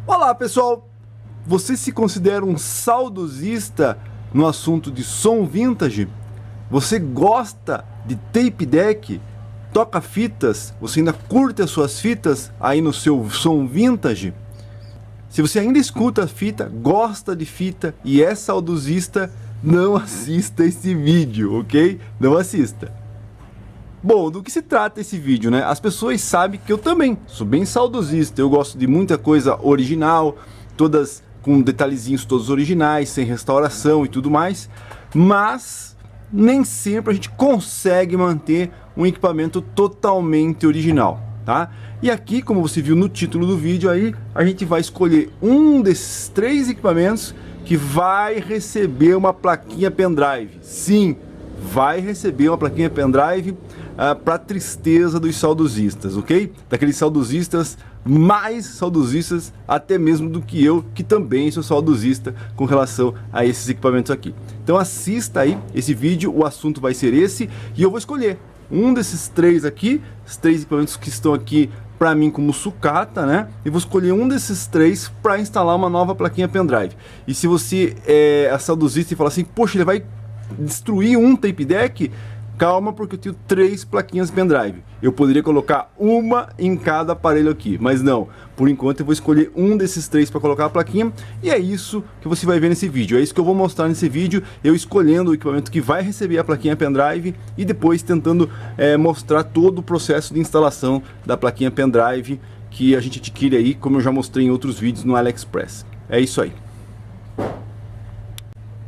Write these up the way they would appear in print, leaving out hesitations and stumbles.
Olá pessoal, você se considera um saudosista no assunto de som vintage? Você gosta de tape deck? Toca fitas? Você ainda curte as suas fitas aí no seu som vintage? Se você ainda escuta fita, gosta de fita e é saudosista, não assista esse vídeo, ok? Não assista. Bom, do que se trata esse vídeo, né? As pessoas sabem que eu também sou bem saudosista, eu gosto de muita coisa original, todas com detalhezinhos todos originais, sem restauração e tudo mais, mas nem sempre a gente consegue manter um equipamento totalmente original, tá? E aqui, como você viu no título do vídeo aí, a gente vai escolher um desses 3 equipamentos que vai receber uma plaquinha pendrive. Sim, vai receber uma plaquinha pendrive para tristeza dos saudosistas, ok? Daqueles saudosistas mais saudosistas até mesmo do que eu, que também sou saudosista com relação a esses equipamentos aqui. Então assista aí esse vídeo, o assunto vai ser esse e eu vou escolher um desses 3 aqui, os 3 equipamentos que estão aqui para mim como sucata, né? E vou escolher um desses 3 para instalar uma nova plaquinha pendrive. E se você é saudosista e fala assim, poxa, ele vai destruir um tape deck, calma, porque eu tenho 3 plaquinhas pendrive. Eu poderia colocar uma em cada aparelho aqui, mas não. Por enquanto eu vou escolher um desses 3 para colocar a plaquinha. E é isso que você vai ver nesse vídeo. É isso que eu vou mostrar nesse vídeo. Eu escolhendo o equipamento que vai receber a plaquinha pendrive e depois tentando mostrar todo o processo de instalação da plaquinha pendrive que a gente adquire aí, como eu já mostrei em outros vídeos no AliExpress. É isso aí.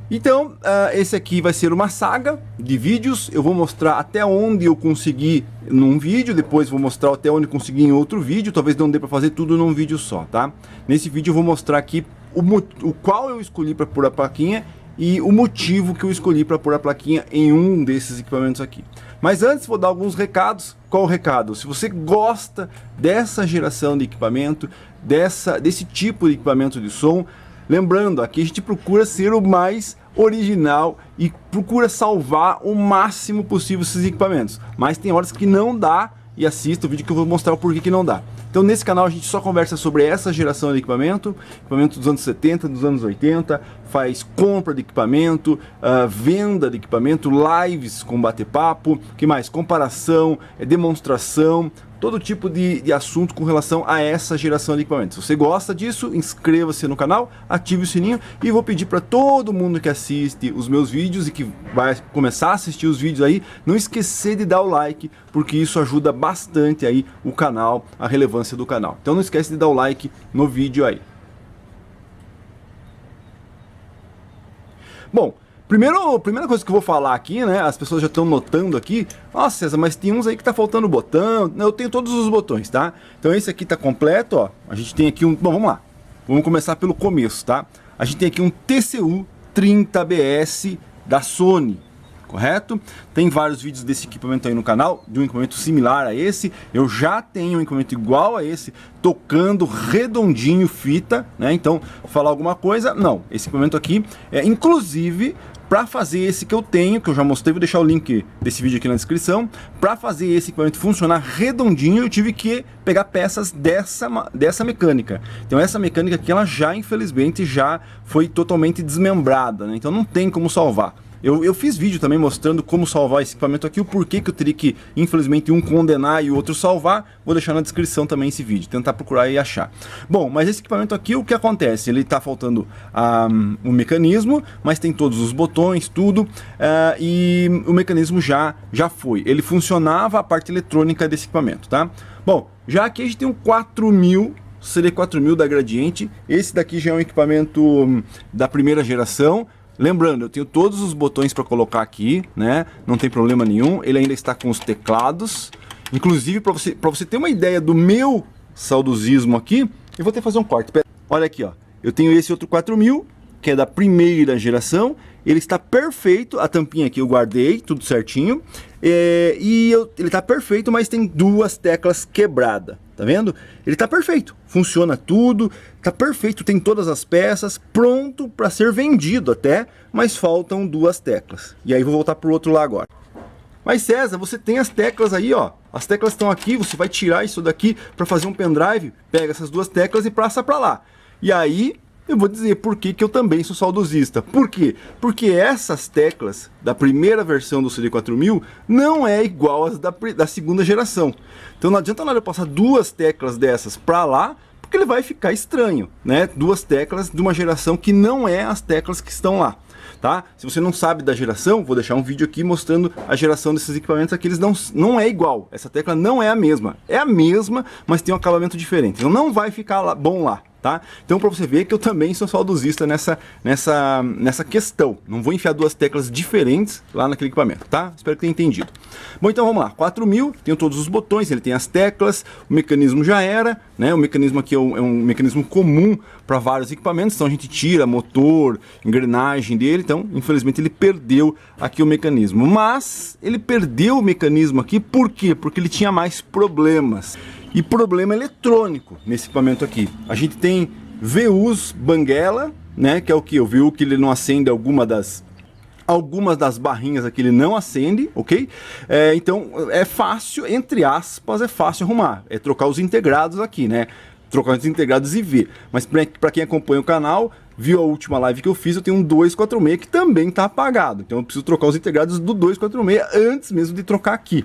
Então, esse aqui vai ser uma saga de vídeos. Eu vou mostrar até onde eu consegui num vídeo, depois vou mostrar até onde consegui em outro vídeo. Talvez não dê para fazer tudo num vídeo só, tá? Nesse vídeo eu vou mostrar aqui o qual eu escolhi para pôr a plaquinha e o motivo que eu escolhi para pôr a plaquinha em um desses equipamentos aqui. Mas antes vou dar alguns recados. Qual o recado? Se você gosta dessa geração de equipamento, desse tipo de equipamento de som, lembrando, aqui a gente procura ser o mais original e procura salvar o máximo possível esses equipamentos. Mas tem horas que não dá, e assista o vídeo que eu vou mostrar o porquê que não dá. Então nesse canal a gente só conversa sobre essa geração de equipamento dos anos 70, dos anos 80, faz compra de equipamento, venda de equipamento, lives com bate-papo, que mais? Comparação, demonstração, todo tipo de assunto com relação a essa geração de equipamentos. Se você gosta disso, inscreva-se no canal, ative o sininho e vou pedir para todo mundo que assiste os meus vídeos e que vai começar a assistir os vídeos aí, não esquecer de dar o like, porque isso ajuda bastante aí o canal, a relevância do canal. Então não esquece de dar o like no vídeo aí. Bom, primeira coisa que eu vou falar aqui, né? As pessoas já estão notando aqui. Nossa, César, mas tem uns aí que tá faltando botão. Eu tenho todos os botões, tá? Então esse aqui tá completo, ó. A gente tem aqui um... Bom, vamos lá. Vamos começar pelo começo, tá? A gente tem aqui um TCU 30BS da Sony, correto? Tem vários vídeos desse equipamento aí no canal, de um equipamento similar a esse. Eu já tenho um equipamento igual a esse, tocando redondinho fita, né? Então, falar alguma coisa, não. Esse equipamento aqui, inclusive, para fazer esse que eu tenho, que eu já mostrei, vou deixar o link desse vídeo aqui na descrição. Para fazer esse equipamento funcionar redondinho, eu tive que pegar peças dessa mecânica. Então essa mecânica aqui, ela já, infelizmente, já foi totalmente desmembrada, né? Então não tem como salvar. Eu fiz vídeo também mostrando como salvar esse equipamento aqui, o porquê que eu teria que, infelizmente, um condenar e o outro salvar. Vou deixar na descrição também esse vídeo, tentar procurar e achar. Bom, mas esse equipamento aqui, o que acontece? Ele está faltando o mecanismo, mas tem todos os botões, tudo, e o mecanismo já foi. Ele funcionava a parte eletrônica desse equipamento, tá? Bom, já aqui a gente tem um 4000, CD4000 da Gradiente. Esse daqui já é um equipamento da primeira geração. Lembrando, eu tenho todos os botões para colocar aqui, né? Não tem problema nenhum. Ele ainda está com os teclados. Inclusive, para você ter uma ideia do meu saudosismo aqui, eu vou ter que fazer um corte. Olha aqui, ó. Eu tenho esse outro 4000, que é da primeira geração. Ele está perfeito. A tampinha aqui eu guardei, tudo certinho. Ele está perfeito, mas tem 2 teclas quebradas. Tá vendo? Ele tá perfeito, funciona tudo, tá perfeito, tem todas as peças, pronto para ser vendido até, mas faltam 2 teclas. E aí vou voltar pro outro lá agora. Mas César, você tem as teclas aí, ó. As teclas estão aqui, você vai tirar isso daqui para fazer um pendrive, pega essas 2 teclas e passa para lá. E aí eu vou dizer por que que eu também sou saudosista. Por quê? Porque essas teclas da primeira versão do CD4000 não é igual às da segunda geração. Então não adianta nada eu passar duas teclas dessas para lá, porque ele vai ficar estranho, né? Duas teclas de uma geração que não é as teclas que estão lá. Tá? Se você não sabe da geração, vou deixar um vídeo aqui mostrando a geração desses equipamentos aqui, eles não é igual, essa tecla não é a mesma, mas tem um acabamento diferente, então não vai ficar bom lá, tá? Então para você ver que eu também sou saudosista nessa questão, não vou enfiar duas teclas diferentes lá naquele equipamento, tá? Espero que tenha entendido. Bom, então vamos lá, 4000, tem todos os botões, ele tem as teclas, o mecanismo já era, né? O mecanismo aqui é um mecanismo comum para vários equipamentos, então a gente tira motor, engrenagem dele, então infelizmente ele perdeu aqui o mecanismo, mas ele perdeu o mecanismo aqui, por quê? Porque ele tinha mais problemas, e problema eletrônico nesse equipamento aqui. A gente tem VUs banguela, né, que é o que? O VU que ele não acende algumas das barrinhas aqui ele não acende, ok? Então é fácil, entre aspas, é fácil arrumar, é trocar os integrados aqui, né? Trocar os integrados e ver. Mas para quem acompanha o canal, viu a última live que eu fiz, eu tenho um 246 que também está apagado. Então eu preciso trocar os integrados do 246 antes mesmo de trocar aqui.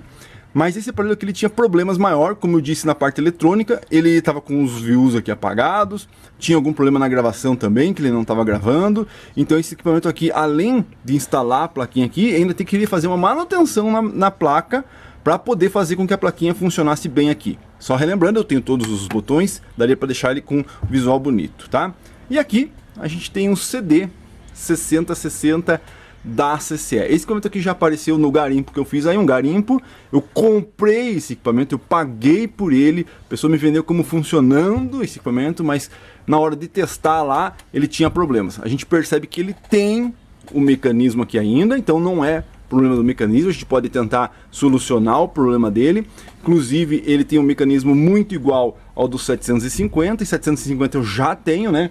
Mas esse aparelho aqui ele tinha problemas maior, como eu disse na parte eletrônica, ele estava com os views aqui apagados, tinha algum problema na gravação também, que ele não estava gravando. Então esse equipamento aqui, além de instalar a plaquinha aqui, ainda queria fazer uma manutenção na placa, para poder fazer com que a plaquinha funcionasse bem aqui. Só relembrando, eu tenho todos os botões, daria para deixar ele com visual bonito, tá? E aqui a gente tem um CD 6060 da CCE. Esse equipamento aqui já apareceu no garimpo que eu fiz aí, um garimpo. Eu comprei esse equipamento, eu paguei por ele, a pessoa me vendeu como funcionando esse equipamento, mas na hora de testar lá, ele tinha problemas. A gente percebe que ele tem o mecanismo aqui ainda, então não é problema do mecanismo, a gente pode tentar solucionar o problema dele. Inclusive ele tem um mecanismo muito igual ao do 750, e 750 eu já tenho, né?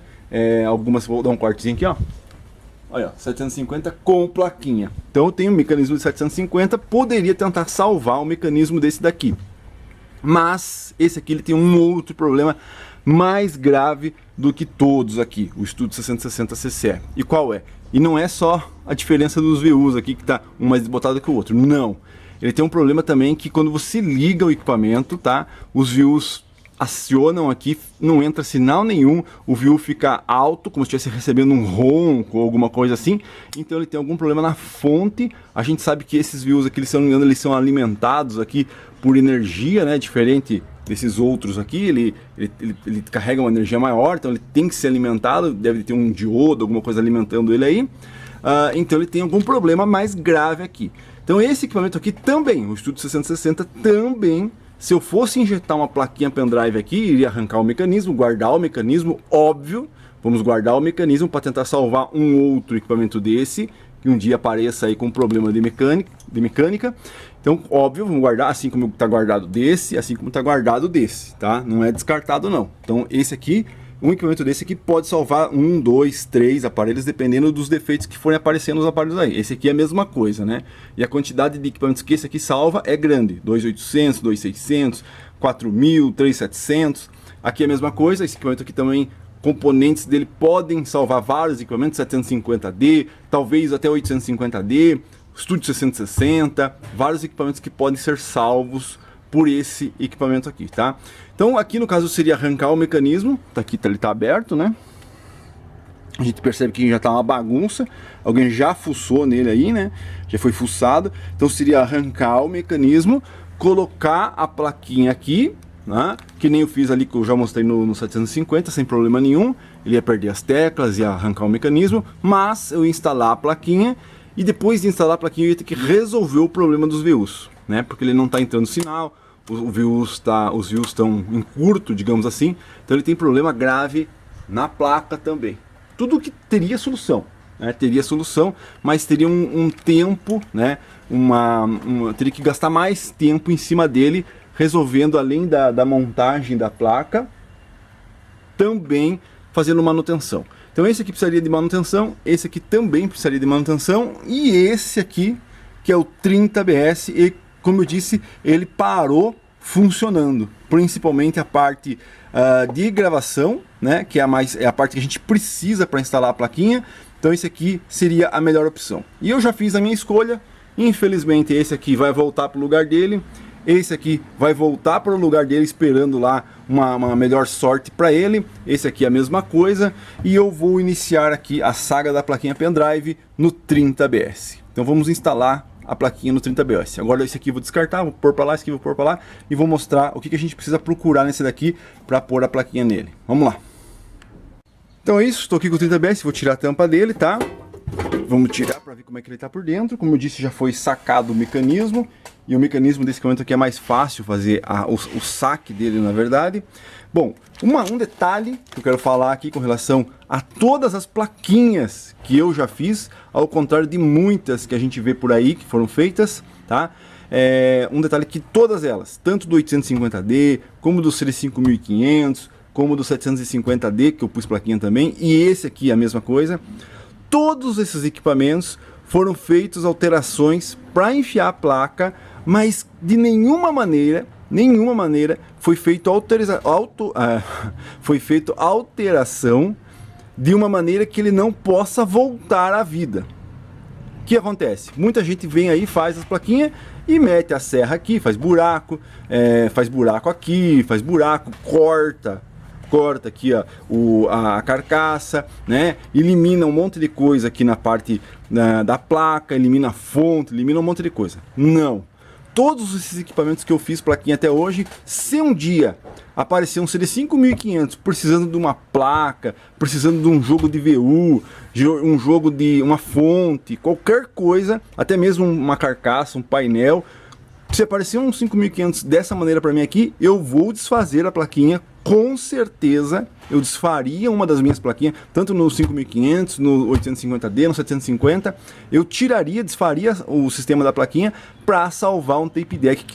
Algumas, vou dar um cortezinho aqui, ó. Olha, 750 com plaquinha. Então eu tenho um mecanismo de 750, poderia tentar salvar o mecanismo desse daqui. Mas esse aqui ele tem um outro problema mais grave do que todos aqui, o Studio 6060 CCE. E qual é? E não é só a diferença dos VUs aqui, que está um mais desbotado que o outro. Não. Ele tem um problema também que quando você liga o equipamento, tá? Os VUs acionam aqui, não entra sinal nenhum, o VU fica alto, como se estivesse recebendo um ronco ou alguma coisa assim. Então ele tem algum problema na fonte. A gente sabe que esses VUs aqui, se eu não me engano, eles são alimentados aqui por energia, né? Diferente desses outros aqui, ele carrega uma energia maior, então ele tem que ser alimentado, deve ter um diodo, alguma coisa alimentando ele aí. Então ele tem algum problema mais grave aqui. Então esse equipamento aqui também, o Studio 6060 também, se eu fosse injetar uma plaquinha pendrive aqui, iria arrancar o mecanismo, guardar o mecanismo, óbvio, vamos guardar o mecanismo para tentar salvar um outro equipamento desse, que um dia apareça aí com um problema de mecânica. Então, óbvio, vamos guardar assim como está guardado desse, assim como está guardado desse, tá? Não é descartado não. Então esse aqui, um equipamento desse aqui pode salvar 1, 2, 3 aparelhos, dependendo dos defeitos que forem aparecendo nos aparelhos aí. Esse aqui é a mesma coisa, né? E a quantidade de equipamentos que esse aqui salva é grande. 2.800, 2.600, 4.000, 3.700. Aqui é a mesma coisa, esse equipamento aqui também, componentes dele podem salvar vários equipamentos, 750D, talvez até 850D, Studio 660, vários equipamentos que podem ser salvos por esse equipamento aqui, tá? Então aqui no caso seria arrancar o mecanismo, tá aqui, ele tá aberto, né? A gente percebe que já tá uma bagunça, alguém já fuçou nele aí, né? Já foi fuçado, então seria arrancar o mecanismo, colocar a plaquinha aqui, né? Que nem eu fiz ali, que eu já mostrei no 750, sem problema nenhum. Ele ia perder as teclas, ia arrancar o mecanismo, mas eu ia instalar a plaquinha, e depois de instalar a plaquinha eu ia ter que resolver o problema dos VUs, né? Porque ele não está entrando sinal, os VUs estão em curto, digamos assim, então ele tem problema grave na placa também. Tudo que teria solução, né? Teria solução, mas teria um tempo, né? Teria que gastar mais tempo em cima dele, resolvendo, além da montagem da placa, também fazendo manutenção. Então esse aqui precisaria de manutenção, esse aqui também precisaria de manutenção, e esse aqui, que é o 30BS, e como eu disse, ele parou funcionando, principalmente a parte de gravação, né, que é a parte que a gente precisa para instalar a plaquinha. Então esse aqui seria a melhor opção. E eu já fiz a minha escolha. Infelizmente esse aqui vai voltar para o lugar dele. Esse aqui vai voltar para o lugar dele, esperando lá uma melhor sorte para ele. Esse aqui é a mesma coisa. E eu vou iniciar aqui a saga da plaquinha pendrive no 30BS. Então vamos instalar a plaquinha no 30BS. Agora esse aqui eu vou descartar, vou pôr para lá, esse aqui eu vou pôr para lá. E vou mostrar o que a gente precisa procurar nesse daqui para pôr a plaquinha nele. Vamos lá. Então é isso, estou aqui com o 30BS, vou tirar a tampa dele, tá? Vamos tirar para ver como é que ele está por dentro. Como eu disse, já foi sacado o mecanismo. E o mecanismo desse equipamento aqui é mais fácil fazer o saque dele, na verdade. Bom, um detalhe que eu quero falar aqui com relação a todas as plaquinhas que eu já fiz, ao contrário de muitas que a gente vê por aí que foram feitas, tá? Um detalhe que todas elas, tanto do 850D, como do CD5500, como do 750D, que eu pus plaquinha também, e esse aqui a mesma coisa, todos esses equipamentos foram feitos alterações para enfiar a placa, mas de nenhuma maneira foi feito alteração de uma maneira que ele não possa voltar à vida. O que acontece? Muita gente vem aí, faz as plaquinhas e mete a serra aqui, faz buraco aqui, faz buraco, corta aqui a carcaça, né? Elimina um monte de coisa aqui na parte da placa, elimina a fonte, elimina um monte de coisa. Não. Todos esses equipamentos que eu fiz plaquinha até hoje, se um dia aparecer um CD5500 precisando de uma placa, precisando de um jogo de VU, um jogo de uma fonte, qualquer coisa, até mesmo uma carcaça, um painel, se aparecer um 5500 dessa maneira para mim aqui, eu vou desfazer a plaquinha. Com certeza eu desfaria uma das minhas plaquinhas, tanto no 5500, no 850D, no 750, eu desfaria o sistema da plaquinha para salvar um tape deck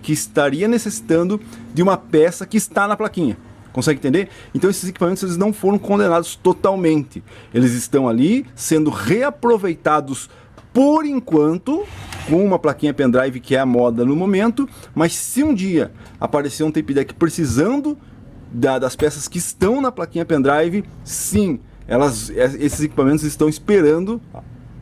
que estaria necessitando de uma peça que está na plaquinha. Consegue entender? Então esses equipamentos eles não foram condenados totalmente. Eles estão ali sendo reaproveitados por enquanto, com uma plaquinha pendrive que é a moda no momento, mas se um dia aparecer um tape deck precisando das peças que estão na plaquinha pendrive, sim, esses equipamentos estão esperando,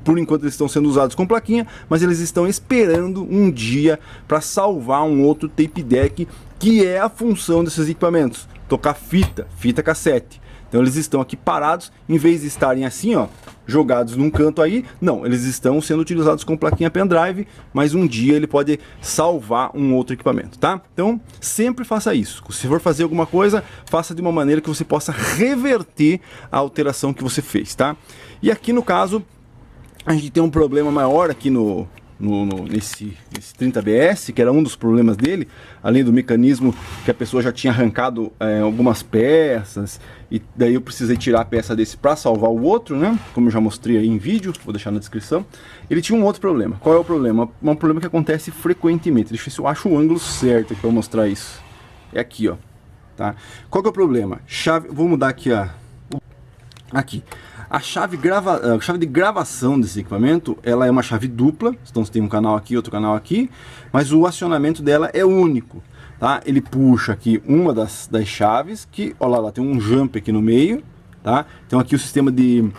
por enquanto eles estão sendo usados com plaquinha, mas eles estão esperando um dia para salvar um outro tape deck, que é a função desses equipamentos, tocar fita cassete. Então eles estão aqui parados, em vez de estarem assim, ó, jogados num canto aí, não, eles estão sendo utilizados com plaquinha pendrive, mas um dia ele pode salvar um outro equipamento, tá? Então sempre faça isso. Se for fazer alguma coisa, faça de uma maneira que você possa reverter a alteração que você fez, tá? E aqui no caso, a gente tem um problema maior aqui nesse 30BS, que era um dos problemas dele, além do mecanismo que a pessoa já tinha arrancado algumas peças, e daí eu precisei tirar a peça desse para salvar o outro, né? Como eu já mostrei aí em vídeo, vou deixar na descrição. Ele tinha um outro problema. Qual é o problema? Um problema que acontece frequentemente. Deixa eu ver se eu acho o ângulo certo para mostrar isso. É aqui, ó. Tá? Qual que é o problema? Vou mudar aqui, ó. Aqui. A chave de gravação desse equipamento, ela é uma chave dupla, então você tem um canal aqui, outro canal aqui, mas o acionamento dela é único, tá? Ele puxa aqui uma das chaves, que, olha lá, tem um jump aqui no meio, tá? Então aqui o sistema de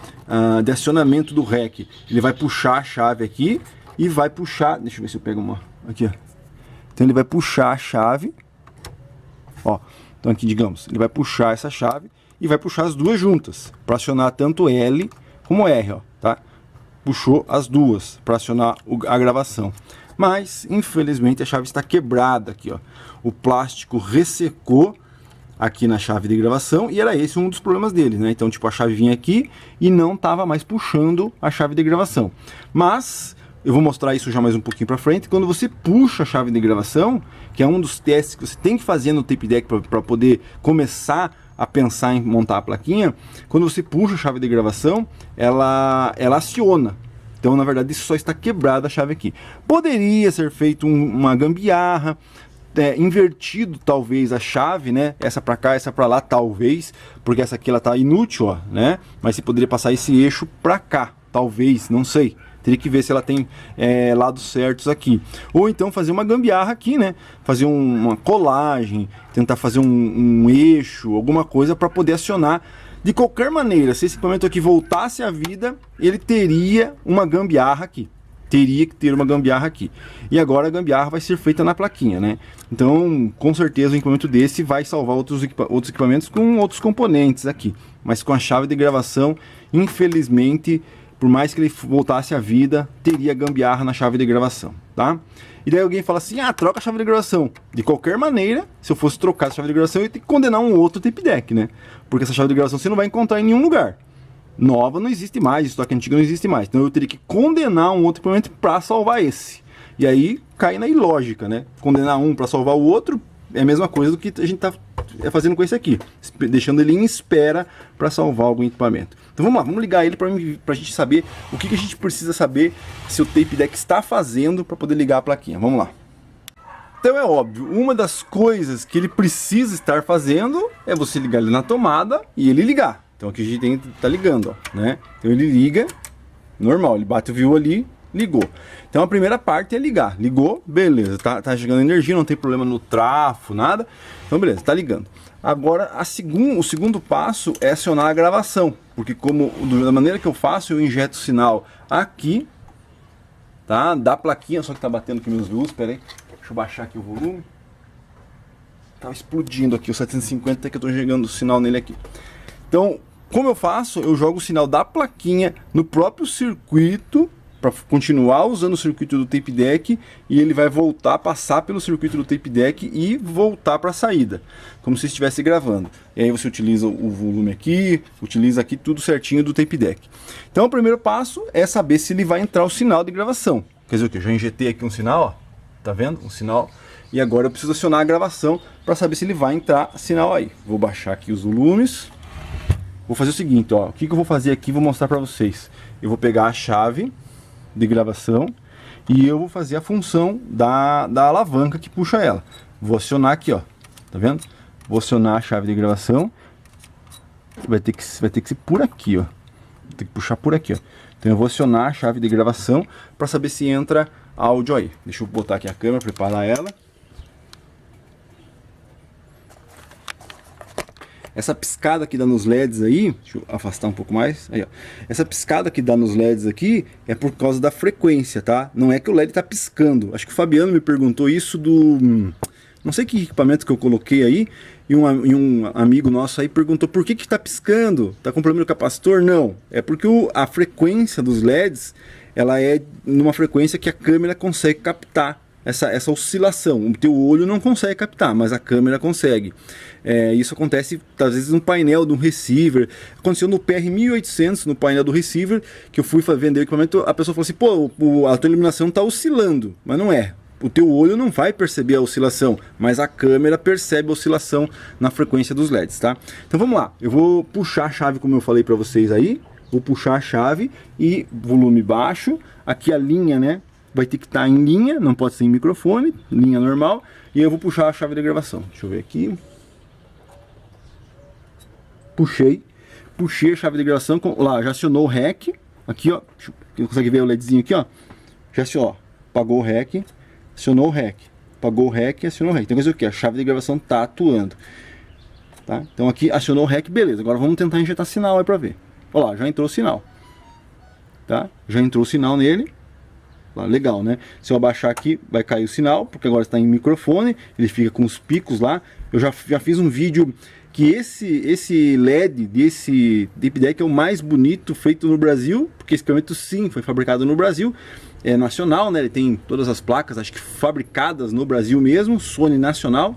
acionamento do REC, ele vai puxar a chave aqui e vai puxar, deixa eu ver se eu pego uma, aqui, ó. Então ele vai puxar a chave, ó, então aqui digamos, ele vai puxar essa chave, e vai puxar as duas juntas, para acionar tanto L como R, ó, tá? Puxou as duas para acionar a gravação. Mas, infelizmente, a chave está quebrada aqui, ó. O plástico ressecou aqui na chave de gravação, e era esse um dos problemas dele, né? Então, tipo, a chave vinha aqui e não estava mais puxando a chave de gravação. Mas eu vou mostrar isso já mais um pouquinho para frente. Quando você puxa a chave de gravação, que é um dos testes que você tem que fazer no tape deck para poder começar a pensar em montar a plaquinha, quando você puxa a chave de gravação, ela aciona. Então, na verdade, isso só está quebrada a chave aqui. Poderia ser feito uma gambiarra, invertido talvez a chave, né? Essa para cá, essa para lá, talvez, porque essa aqui ela tá inútil, ó, né? Mas você poderia passar esse eixo para cá, talvez, não sei, Teria que ver se ela tem lados certos aqui. Ou então fazer uma gambiarra aqui, né? Fazer uma colagem, tentar fazer um eixo, alguma coisa para poder acionar. De qualquer maneira, se esse equipamento aqui voltasse à vida, ele teria uma gambiarra aqui. Teria que ter uma gambiarra aqui. E agora a gambiarra vai ser feita na plaquinha, né? Então, com certeza, um equipamento desse vai salvar outros equipamentos com outros componentes aqui. Mas com a chave de gravação, infelizmente, por mais que ele voltasse à vida, teria gambiarra na chave de gravação, tá? E daí alguém fala assim, ah, troca a chave de gravação. De qualquer maneira, se eu fosse trocar a chave de gravação, eu ia ter que condenar um outro tape deck, né? Porque essa chave de gravação você não vai encontrar em nenhum lugar. Nova não existe mais, estoque antigo não existe mais. Então eu teria que condenar um outro equipamento para salvar esse. E aí cai na ilógica, né? Condenar um para salvar o outro é a mesma coisa do que a gente está fazendo com esse aqui, deixando ele em espera para salvar algum equipamento. Então vamos lá, vamos ligar ele para a gente saber o que a gente precisa saber se o tape deck está fazendo para poder ligar a plaquinha. Vamos lá. Então é óbvio, uma das coisas que ele precisa estar fazendo é você ligar ele na tomada e ele ligar. Então aqui a gente tem que estar ligando, ó, né? Então ele liga, normal, ele bate o view ali, ligou. Então a primeira parte é ligar. Ligou, beleza, tá chegando energia, não tem problema no trafo, nada. Então beleza, tá ligando. Agora o segundo passo é acionar a gravação, porque da maneira que eu faço, eu injeto o sinal aqui, tá? Da plaquinha, só que tá batendo aqui meus views, pera aí, deixa eu baixar aqui o volume. Tá explodindo aqui o 750 que eu tô jogando o sinal nele aqui. Então, como eu faço? Eu jogo o sinal da plaquinha no próprio circuito, para continuar usando o circuito do tape deck, e ele vai voltar, passar pelo circuito do tape deck e voltar para a saída, como se estivesse gravando. E aí você utiliza o volume aqui, utiliza aqui tudo certinho do tape deck. Então o primeiro passo é saber se ele vai entrar o sinal de gravação. Quer dizer o que? Eu já injetei aqui um sinal, ó, tá vendo? Um sinal. E agora eu preciso acionar a gravação para saber se ele vai entrar sinal aí. Vou baixar aqui os volumes. Vou fazer o seguinte, ó, o que eu vou fazer aqui, vou mostrar para vocês. Eu vou pegar a chave de gravação e eu vou fazer a função da alavanca que puxa ela. Vou acionar aqui, ó, tá vendo? Vou acionar a chave de gravação. Vai ter que ser por aqui, ó. Vou ter que puxar por aqui, ó. Então eu vou acionar a chave de gravação para saber se entra áudio aí. Deixa eu botar aqui a câmera, preparar ela. Essa piscada que dá nos LEDs aí, deixa eu afastar um pouco mais, aí ó. Essa piscada que dá nos LEDs aqui é por causa da frequência, tá? Não é que o LED tá piscando. Acho que o Fabiano me perguntou isso não sei que equipamento que eu coloquei aí, e um amigo nosso aí perguntou por que tá piscando? Tá com problema no capacitor? Não, é porque a frequência dos LEDs, ela é numa frequência que a câmera consegue captar. Essa oscilação, o teu olho não consegue captar, mas a câmera consegue. Isso acontece às vezes no painel de um receiver. Aconteceu no PR1800, no painel do receiver, que eu fui vender o equipamento, a pessoa falou assim, pô, a tua iluminação está oscilando, mas não é. O teu olho não vai perceber a oscilação, mas a câmera percebe a oscilação na frequência dos LEDs, tá? Então vamos lá, eu vou puxar a chave como eu falei para vocês aí, vou puxar a chave e volume baixo, aqui a linha, né? Vai ter que estar em linha, não pode ser em microfone, linha normal. E eu vou puxar a chave de gravação. Deixa eu ver aqui. Puxei a chave de gravação. Lá, já acionou o REC. Aqui, ó. Quem consegue ver o LEDzinho aqui, ó. Já acionou, ó. Apagou o REC, acionou o REC. Apagou o REC e acionou o REC. Então, quer dizer o que? A chave de gravação tá atuando. Tá? Então, aqui acionou o REC, beleza. Agora vamos tentar injetar sinal aí pra ver. Olha lá, já entrou o sinal. Tá? Já entrou o sinal nele. Legal, né? Se eu abaixar aqui, vai cair o sinal, porque agora está em microfone, ele fica com os picos lá. Eu já fiz um vídeo que esse LED desse tape deck é o mais bonito feito no Brasil, porque esse equipamento sim foi fabricado no Brasil, é nacional, né? Ele tem todas as placas, acho que fabricadas no Brasil mesmo, Sony nacional.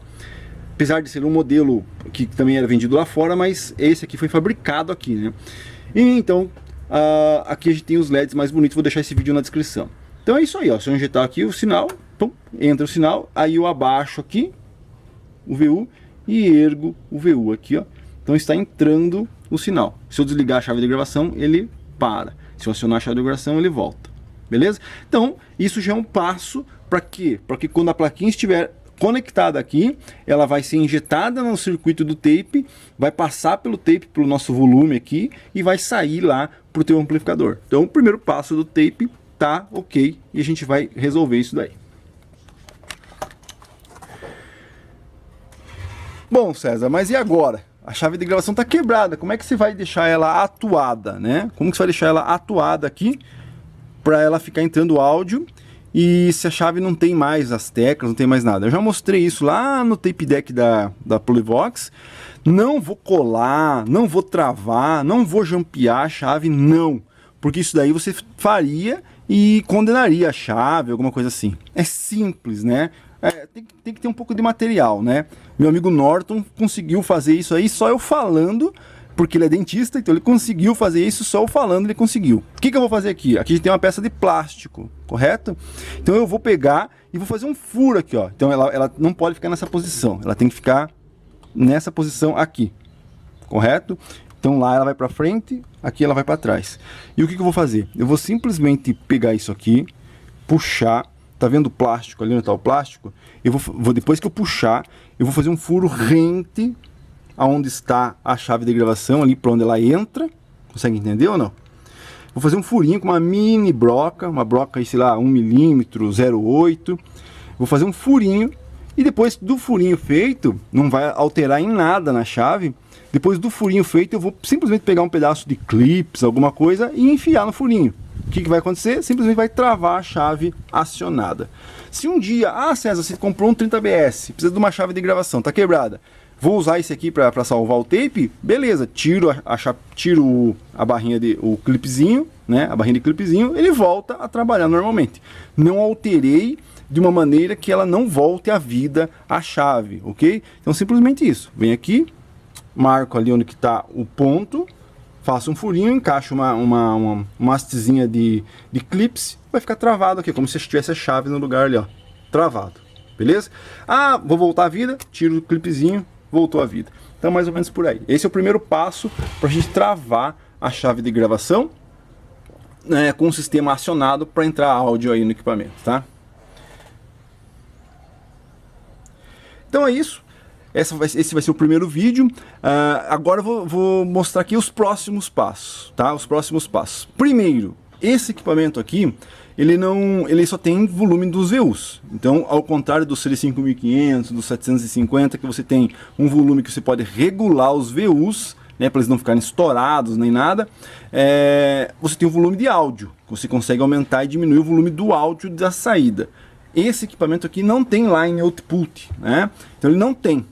Apesar de ser um modelo que também era vendido lá fora, mas esse aqui foi fabricado aqui, né? E então, aqui a gente tem os LEDs mais bonitos, vou deixar esse vídeo na descrição. Então é isso aí, ó. Se eu injetar aqui o sinal, pum, entra o sinal, aí eu abaixo aqui o VU e ergo o VU aqui, ó. Então está entrando o sinal. Se eu desligar a chave de gravação, ele para. Se eu acionar a chave de gravação, ele volta. Beleza? Então, isso já é um passo para quê? Para que quando a plaquinha estiver conectada aqui, ela vai ser injetada no circuito do tape, vai passar pelo tape, pelo nosso volume aqui, e vai sair lá para o teu amplificador. Então, o primeiro passo do tape tá ok e a gente vai resolver isso daí. Bom, César, mas e agora? A chave de gravação está quebrada, como é que você vai deixar ela atuada, né? Como que você vai deixar ela atuada aqui para ela ficar entrando áudio e se a chave não tem mais as teclas, não tem mais nada? Eu já mostrei isso lá no tape deck da Polyvox. Não vou colar, não vou travar, não vou jampear a chave, não. Porque isso daí você faria e condenaria a chave, alguma coisa assim. É simples, né? Tem que ter um pouco de material, né? Meu amigo Norton conseguiu fazer isso aí só eu falando, porque ele é dentista, então ele conseguiu fazer isso só eu falando, ele conseguiu. O que eu vou fazer aqui? Aqui tem uma peça de plástico, correto? Então eu vou pegar e vou fazer um furo aqui, ó. Então ela não pode ficar nessa posição, ela tem que ficar nessa posição aqui, correto? Então lá ela vai para frente, aqui ela vai para trás. E o que eu vou fazer? Eu vou simplesmente pegar isso aqui, puxar. Tá vendo o plástico ali onde tá o plástico? Eu vou depois que eu puxar, eu vou fazer um furo rente aonde está a chave de gravação, ali para onde ela entra. Consegue entender ou não? Vou fazer um furinho com uma mini broca, uma broca aí, sei lá, 1 mm, 0,8. Vou fazer um furinho e depois do furinho feito, não vai alterar em nada na chave. Depois do furinho feito, eu vou simplesmente pegar um pedaço de clips, alguma coisa, e enfiar no furinho. O que vai acontecer? Simplesmente vai travar a chave acionada. Se um dia, César, você comprou um 30BS, precisa de uma chave de gravação, tá quebrada, vou usar esse aqui para salvar o tape, beleza, tiro a barrinha o clipezinho, né, a barrinha de clipezinho, ele volta a trabalhar normalmente. Não alterei de uma maneira que ela não volte à vida a chave, ok? Então simplesmente isso, vem aqui, marco ali onde que está o ponto, faço um furinho, encaixo uma hastezinha de clips, vai ficar travado aqui, como se tivesse a chave no lugar ali, ó, travado, beleza? Vou voltar à vida, tiro o clipezinho, voltou à vida. Então mais ou menos por aí. Esse é o primeiro passo para a gente travar a chave de gravação, né, com o sistema acionado para entrar áudio aí no equipamento, tá? Então é isso. Esse vai ser o primeiro vídeo. Agora eu vou mostrar aqui os próximos passos, tá? Os próximos passos. Primeiro, esse equipamento aqui, ele só tem volume dos VUs. Então, ao contrário do CD5500, do 750, que você tem um volume que você pode regular os VUs, né, para eles não ficarem estourados nem nada, você tem um volume de áudio. Você consegue aumentar e diminuir o volume do áudio da saída. Esse equipamento aqui não tem line output, né? Então ele não tem.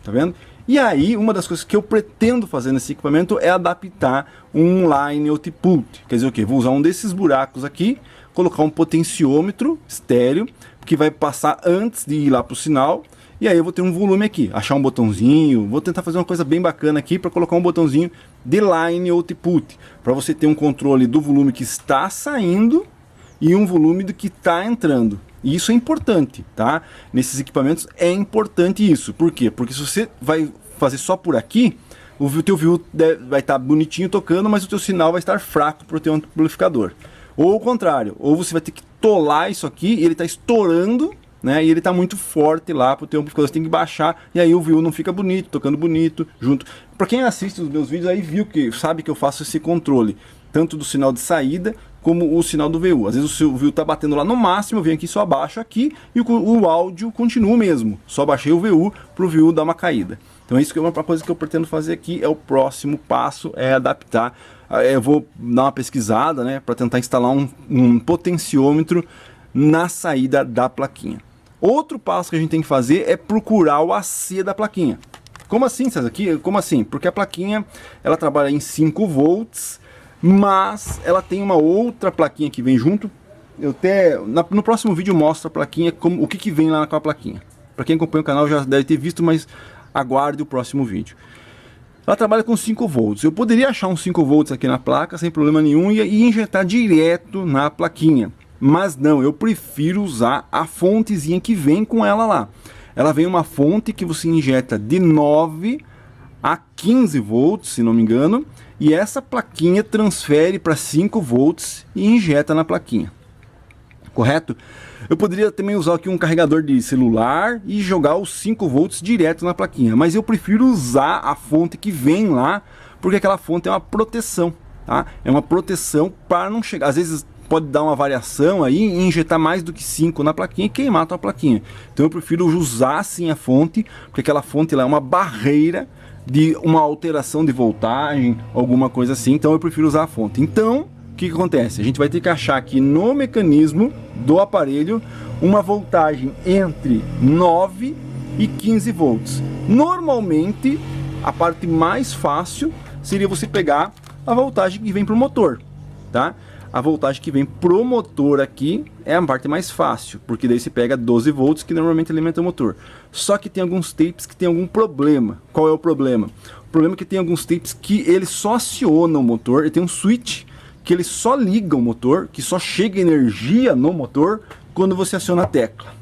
Tá vendo? E aí, uma das coisas que eu pretendo fazer nesse equipamento é adaptar um line output. Quer dizer o quê? Vou usar um desses buracos aqui, colocar um potenciômetro estéreo, que vai passar antes de ir lá para o sinal, e aí eu vou ter um volume aqui, achar um botãozinho, vou tentar fazer uma coisa bem bacana aqui para colocar um botãozinho de line output, para você ter um controle do volume que está saindo e um volume do que está entrando. E isso é importante, tá? Nesses equipamentos é importante isso. Por quê? Porque se você vai fazer só por aqui, o teu VU vai estar bonitinho tocando, mas o teu sinal vai estar fraco para o teu amplificador. Ou o contrário, ou você vai ter que tolar isso aqui e ele está estourando, né? E ele está muito forte lá para o teu amplificador, você tem que baixar, e aí o VU não fica bonito, tocando bonito, junto. Para quem assiste os meus vídeos aí sabe que eu faço esse controle, tanto do sinal de saída, como o sinal do VU. Às vezes o VU está batendo lá no máximo, eu venho aqui, só abaixo aqui, e o áudio continua o mesmo. Só baixei o VU para o VU dar uma caída. Então isso que é uma coisa que eu pretendo fazer aqui, é o próximo passo, é adaptar. Eu vou dar uma pesquisada, né, para tentar instalar um potenciômetro na saída da plaquinha. Outro passo que a gente tem que fazer é procurar o AC da plaquinha. Como assim, César? Como assim? Porque a plaquinha, ela trabalha em 5 volts, mas ela tem uma outra plaquinha que vem junto. No próximo vídeo eu mostro a plaquinha, o que vem lá com a plaquinha. Para quem acompanha o canal já deve ter visto, mas aguarde o próximo vídeo. Ela trabalha com 5 volts. Eu poderia achar uns 5 volts aqui na placa sem problema nenhum e injetar direto na plaquinha. Mas não, eu prefiro usar a fontezinha que vem com ela lá. Ela vem uma fonte que você injeta de 9 a 15 volts, se não me engano, e essa plaquinha transfere para 5 volts e injeta na plaquinha. Correto? Eu poderia também usar aqui um carregador de celular e jogar os 5 volts direto na plaquinha, mas eu prefiro usar a fonte que vem lá, porque aquela fonte é uma proteção, tá? É uma proteção para não chegar. Às vezes pode dar uma variação aí e injetar mais do que 5 na plaquinha e queimar a tua plaquinha. Então eu prefiro usar sim a fonte, porque aquela fonte lá é uma barreira de uma alteração de voltagem, alguma coisa assim, então eu prefiro usar a fonte. Então, o que acontece? A gente vai ter que achar aqui no mecanismo do aparelho uma voltagem entre 9 e 15 volts. Normalmente, a parte mais fácil seria você pegar a voltagem que vem para o motor, tá? A voltagem que vem pro motor aqui é a parte mais fácil, porque daí você pega 12 volts que normalmente alimenta o motor. Só que tem alguns tapes que tem algum problema. Qual é o problema? O problema é que tem alguns tapes que ele só aciona o motor, ele tem um switch que ele só liga o motor, que só chega energia no motor quando você aciona a tecla.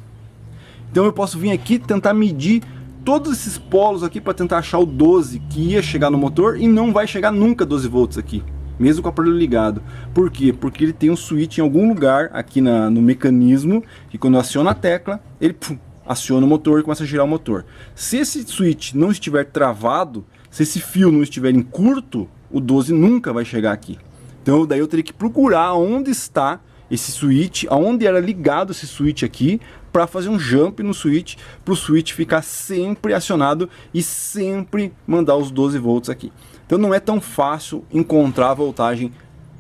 Então eu posso vir aqui tentar medir todos esses polos aqui para tentar achar o 12 que ia chegar no motor e não vai chegar nunca 12 volts aqui, mesmo com o aparelho ligado. Por quê? Porque ele tem um switch em algum lugar aqui no mecanismo, que quando aciona a tecla, ele aciona o motor e começa a girar o motor. Se esse switch não estiver travado, se esse fio não estiver em curto, o 12 nunca vai chegar aqui. Então daí eu teria que procurar onde está esse switch, aonde era ligado esse switch aqui, para fazer um jump no switch, para o switch ficar sempre acionado e sempre mandar os 12 volts aqui. Então não é tão fácil encontrar a voltagem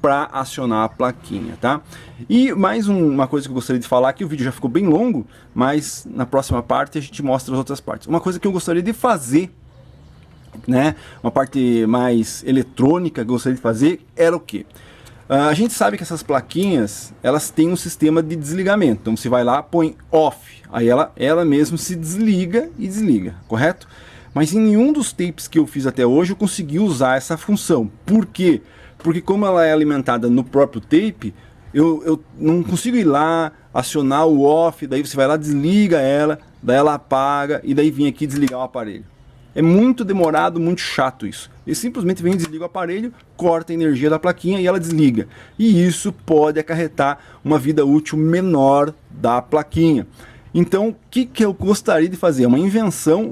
para acionar a plaquinha, tá? E mais uma coisa que eu gostaria de falar, que o vídeo já ficou bem longo, mas na próxima parte a gente mostra as outras partes. Uma coisa que eu gostaria de fazer, né, uma parte mais eletrônica que eu gostaria de fazer, era o quê? A gente sabe que essas plaquinhas, elas têm um sistema de desligamento. Então você vai lá, põe off, aí ela mesmo se desliga e desliga, correto? Mas em nenhum dos tapes que eu fiz até hoje eu consegui usar essa função. Por quê? Porque como ela é alimentada no próprio tape, eu não consigo ir lá, acionar o off, daí você vai lá, desliga ela, daí ela apaga e daí vem aqui desligar o aparelho. É muito demorado, muito chato isso. Ele simplesmente vem, desliga o aparelho, corta a energia da plaquinha e ela desliga. E isso pode acarretar uma vida útil menor da plaquinha. Então, o que eu gostaria de fazer? Uma invenção,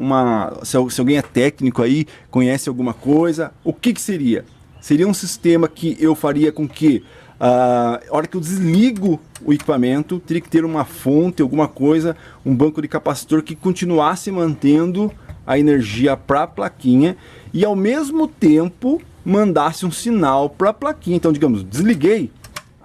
se alguém é técnico aí, conhece alguma coisa, o que seria? Seria um sistema que eu faria com que, a hora que eu desligo o equipamento, teria que ter uma fonte, alguma coisa, um banco de capacitor que continuasse mantendo a energia para a plaquinha e ao mesmo tempo mandasse um sinal para a plaquinha. Então, digamos, desliguei,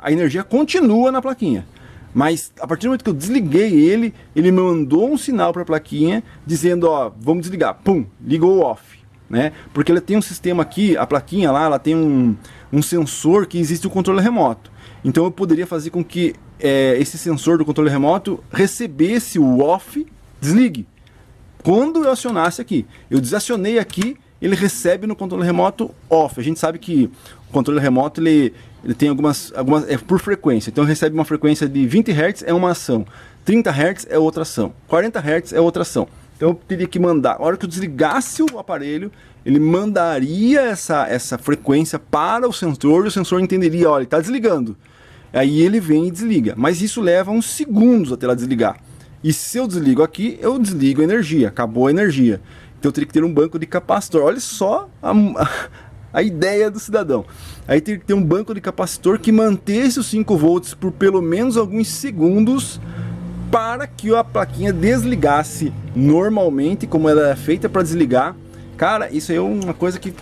a energia continua na plaquinha. Mas a partir do momento que eu desliguei ele mandou um sinal para a plaquinha dizendo, ó, vamos desligar, pum, ligou o off, né? Porque ele tem um sistema aqui, a plaquinha lá, ela tem um sensor que existe o controle remoto. Então eu poderia fazer com que esse sensor do controle remoto recebesse o off, desligue. Quando eu acionasse aqui, eu desacionei aqui, ele recebe no controle remoto off. A gente sabe que o controle remoto ele tem algumas é por frequência. Então recebe uma frequência de 20 Hz é uma ação, 30 Hz é outra ação, 40 Hz é outra ação. Então eu teria que mandar, a hora que eu desligasse o aparelho, ele mandaria essa frequência para o sensor e o sensor entenderia, olha, ele está desligando. Aí ele vem e desliga, mas isso leva uns segundos até ela desligar. E se eu desligo aqui, eu desligo a energia, acabou a energia. Então eu teria que ter um banco de capacitor. Olha só a ideia do cidadão. Aí teria que ter um banco de capacitor que mantesse os 5 volts por pelo menos alguns segundos para que a plaquinha desligasse normalmente, como ela é feita para desligar. Cara, isso aí é uma coisa que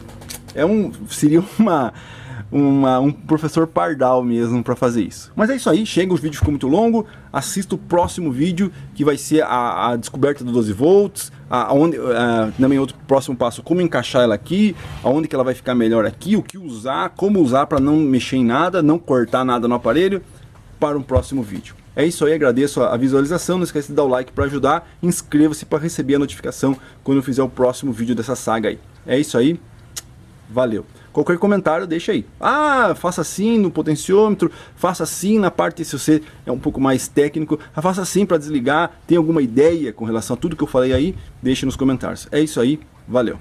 seria um professor pardal mesmo para fazer isso. Mas é isso aí, chega, o vídeo ficou muito longo, assista o próximo vídeo que vai ser a descoberta do 12 volts, também outro próximo passo, como encaixar ela aqui, aonde que ela vai ficar melhor aqui, o que usar, como usar para não mexer em nada, não cortar nada no aparelho, para um próximo vídeo. É isso aí, agradeço a visualização, não esquece de dar o like para ajudar, inscreva-se para receber a notificação quando eu fizer o próximo vídeo dessa saga aí. É isso aí, valeu! Qualquer comentário deixa aí. Ah, faça assim no potenciômetro, faça assim na parte, se você é um pouco mais técnico, faça assim para desligar, tem alguma ideia com relação a tudo que eu falei aí, deixe nos comentários. É isso aí, valeu!